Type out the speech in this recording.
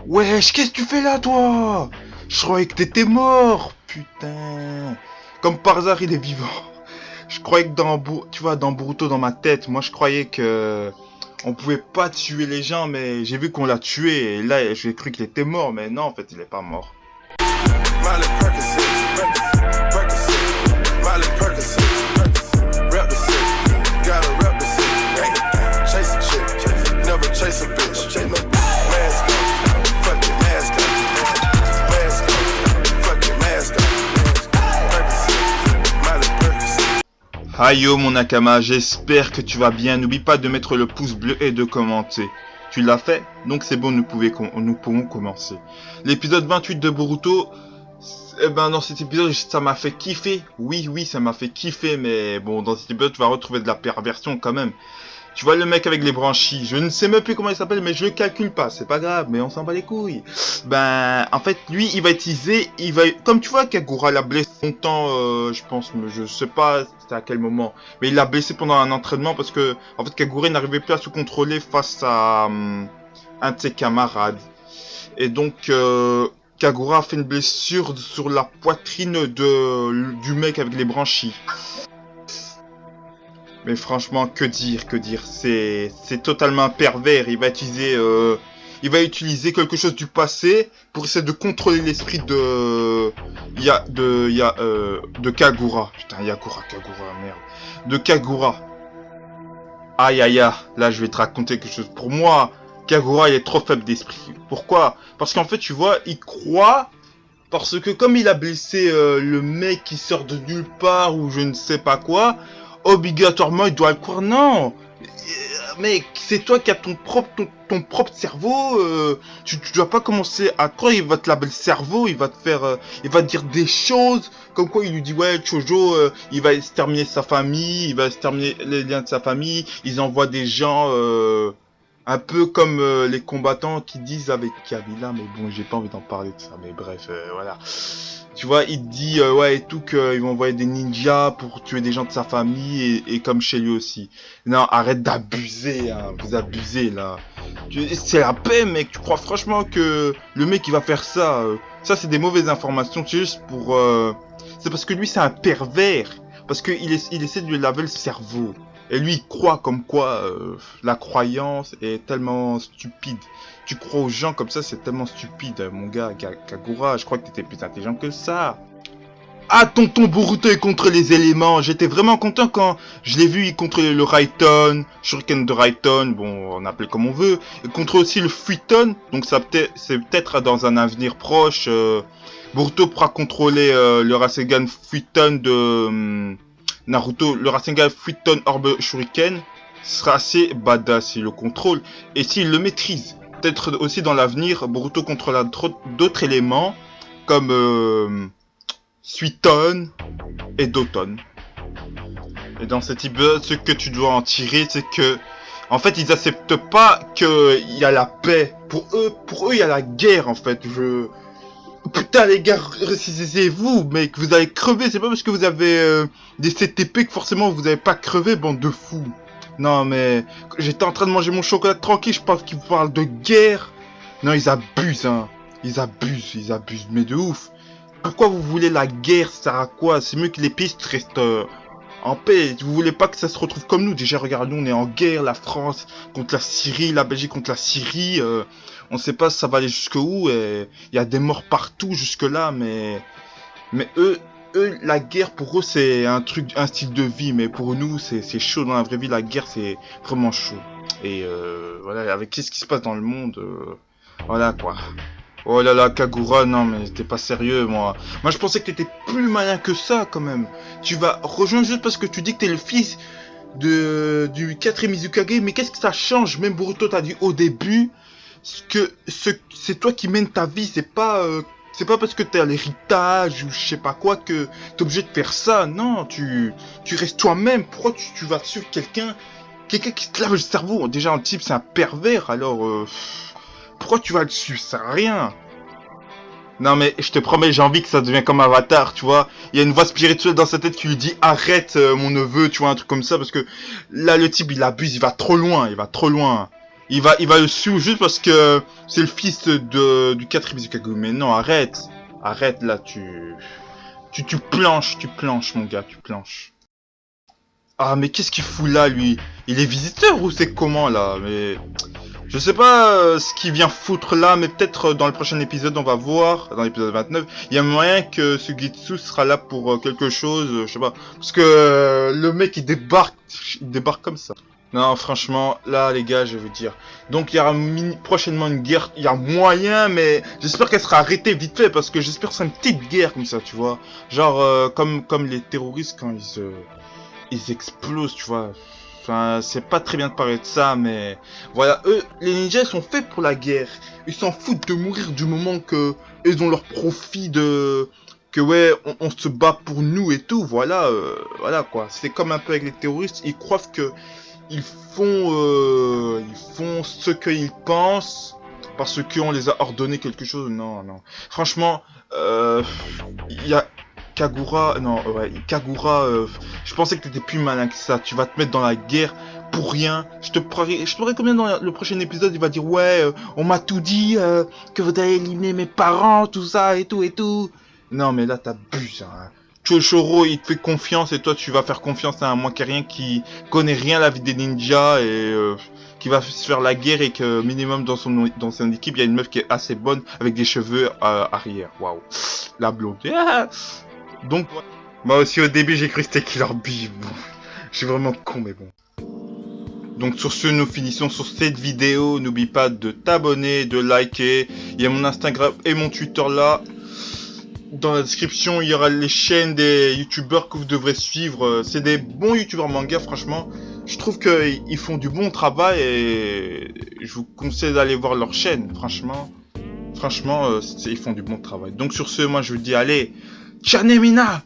Wesh, qu'est-ce que tu fais là, toi? Je croyais que t'étais mort, putain. Comme par hasard, il est vivant. Je croyais que tu vois, dans Boruto, dans ma tête, moi je croyais que on pouvait pas tuer les gens, mais j'ai vu qu'on l'a tué, et là j'ai cru qu'il était mort, mais non, en fait, il est pas mort. Hi yo mon Nakama, j'espère que tu vas bien. N'oublie pas de mettre le pouce bleu et de commenter. Tu l'as fait? Donc c'est bon, nous pouvons commencer. L'épisode 28 de Boruto, dans cet épisode, ça m'a fait kiffer. Oui, ça m'a fait kiffer, mais bon, dans cet épisode, tu vas retrouver de la perversion quand même. Tu vois le mec avec les branchies, je ne sais même plus comment il s'appelle, mais je le calcule pas, c'est pas grave, mais on s'en bat les couilles. En fait, lui, il va utiliser, comme tu vois, Kagura l'a blessé longtemps, je pense, mais je sais pas c'était à quel moment, mais il l'a blessé pendant un entraînement parce que, en fait, Kagura n'arrivait plus à se contrôler face à un de ses camarades. Et donc, Kagura a fait une blessure sur la poitrine du mec avec les branchies. Mais franchement, que dire, c'est totalement pervers. Il va utiliser quelque chose du passé pour essayer de contrôler l'esprit de Kagura. Putain, Kagura, merde. De Kagura. Aïe, là je vais te raconter quelque chose. Pour moi, Kagura il est trop faible d'esprit. Pourquoi? Parce qu'en fait, tu vois, il croit... Parce que comme il a blessé le mec qui sort de nulle part ou je ne sais pas quoi... Obligatoirement, il doit le croire. Non, mec, c'est toi qui as ton propre cerveau. Tu dois pas commencer à croire. Il va te laver le cerveau. Il va te dire des choses comme quoi il lui dit ouais, Chojo, il va exterminer sa famille, il va exterminer les liens de sa famille. Ils envoient des gens un peu comme les combattants qui disent avec Kabila. Mais bon, j'ai pas envie d'en parler de ça. Mais bref, voilà. Tu vois, il dit ouais et tout qu'ils vont envoyer des ninjas pour tuer des gens de sa famille et comme chez lui aussi. Non, arrête d'abuser, hein. Vous abusez là. C'est la paix, mec. Tu crois franchement que le mec il va faire ça ça c'est des mauvaises informations. C'est juste pour c'est parce que lui c'est un pervers. Parce qu'il essaie de lui laver le cerveau. Et lui il croit comme quoi la croyance est tellement stupide. Tu crois aux gens comme ça, c'est tellement stupide, mon gars, Kagura, je crois que t'étais plus intelligent que ça. Ah, tonton Boruto est contre les éléments, j'étais vraiment content quand je l'ai vu, il contre le Raiton, Shuriken de Raiton, bon, on appelle comme on veut, et contre aussi le Fuiton, donc c'est peut-être dans un avenir proche, Boruto pourra contrôler le Rasengan Fuiton de Naruto, le Rasengan Fuiton Orbe Shuriken, sera assez badass s'il le contrôle, et s'il le maîtrise. Peut-être aussi dans l'avenir, Boruto contrôlera d'autres éléments comme Suiton et Doton. Et dans cet épisode, ce que tu dois en tirer, c'est que, en fait, ils acceptent pas qu'il y a la paix. Pour eux, il y a la guerre, en fait. Putain, les gars, ressaisissez-vous, mec, vous allez crever. C'est pas parce que vous avez des CTP que forcément vous n'allez pas crever, bande de fous. Non mais, j'étais en train de manger mon chocolat tranquille, je pense qu'ils vous parlent de guerre. Non, ils abusent, hein. Ils abusent, mais de ouf. Pourquoi vous voulez la guerre, ça sert à quoi? C'est mieux que les pistes restent en paix. Vous voulez pas que ça se retrouve comme nous. Déjà, regarde, nous on est en guerre, la France contre la Syrie, la Belgique contre la Syrie. On sait pas si ça va aller jusqu'où. Il y a des morts partout jusque là, mais eux, la guerre pour eux c'est un style de vie, mais pour nous c'est chaud dans la vraie vie. La guerre c'est vraiment chaud. Et voilà, avec qu'est-ce qui se passe dans le monde, voilà quoi. Oh là là, Kagura, non mais t'es pas sérieux, moi je pensais que t'étais plus malin que ça quand même. Tu vas rejoindre juste parce que tu dis que t'es le fils du 4ème Mizukage, mais qu'est-ce que ça change? Même Boruto t'a dit au début que c'est toi qui mènes ta vie, c'est pas parce que t'as l'héritage ou je sais pas quoi que t'es obligé de faire ça. Non, tu restes toi-même. Pourquoi tu vas suivre quelqu'un qui te lave le cerveau? Déjà, un type, c'est un pervers, alors... pourquoi tu vas le suivre? Ça sert à rien. Non mais, je te promets, j'ai envie que ça devienne comme Avatar, tu vois. Il y a une voix spirituelle dans sa tête qui lui dit « Arrête, mon neveu », tu vois, un truc comme ça. Parce que là, le type, il abuse, il va trop loin, il va le suivre juste parce que c'est le fils du quatrième Kagome. Mais non, arrête. Arrête là, tu planches, mon gars, tu planches. Ah, mais qu'est-ce qu'il fout là, lui? Il est visiteur ou c'est comment là? Mais je sais pas ce qu'il vient foutre là, mais peut-être dans le prochain épisode, on va voir, dans l'épisode 29, il y a moyen que Sugitsu sera là pour quelque chose, je sais pas. Parce que le mec, il débarque comme ça. Non, franchement, là, les gars, je veux dire. Donc, il y aura prochainement une guerre. Il y a moyen, mais j'espère qu'elle sera arrêtée vite fait, parce que j'espère que c'est une petite guerre comme ça, tu vois. Genre, comme les terroristes quand ils explosent, tu vois. Enfin, c'est pas très bien de parler de ça, mais voilà, eux, les ninjas, ils sont faits pour la guerre. Ils s'en foutent de mourir du moment que ils ont leur profit de que ouais, on se bat pour nous et tout. Voilà, voilà quoi. C'est comme un peu avec les terroristes. Ils croient que ils font ce qu'ils pensent parce qu'on les a ordonné quelque chose. Non, non. Franchement, il y a Kagura, non, ouais, Kagura, je pensais que t'étais plus malin que ça. Tu vas te mettre dans la guerre pour rien. Je te parie combien dans le prochain épisode, il va dire, ouais, on m'a tout dit, que vous allez éliminer mes parents, tout ça, et tout, et tout. Non, mais là, t'abuses, hein. Choshoro, il te fait confiance, et toi, tu vas faire confiance à un moins rien qui connaît rien à la vie des ninjas, et qui va se faire la guerre, et que minimum dans son équipe, il y a une meuf qui est assez bonne, avec des cheveux arrière. Waouh. La blonde. Ah. Donc, moi aussi au début j'ai cru que c'était Killer Bee. Bon, je suis vraiment con, mais bon. Donc sur ce, nous finissons sur cette vidéo. N'oublie pas de t'abonner, de liker. Il y a mon Instagram et mon Twitter là. Dans la description, il y aura les chaînes des youtubeurs que vous devrez suivre. C'est des bons youtubeurs manga, franchement. Je trouve qu'ils font du bon travail et je vous conseille d'aller voir leur chaîne, franchement. Franchement, ils font du bon travail. Donc sur ce, moi je vous dis, allez, Tchernemina!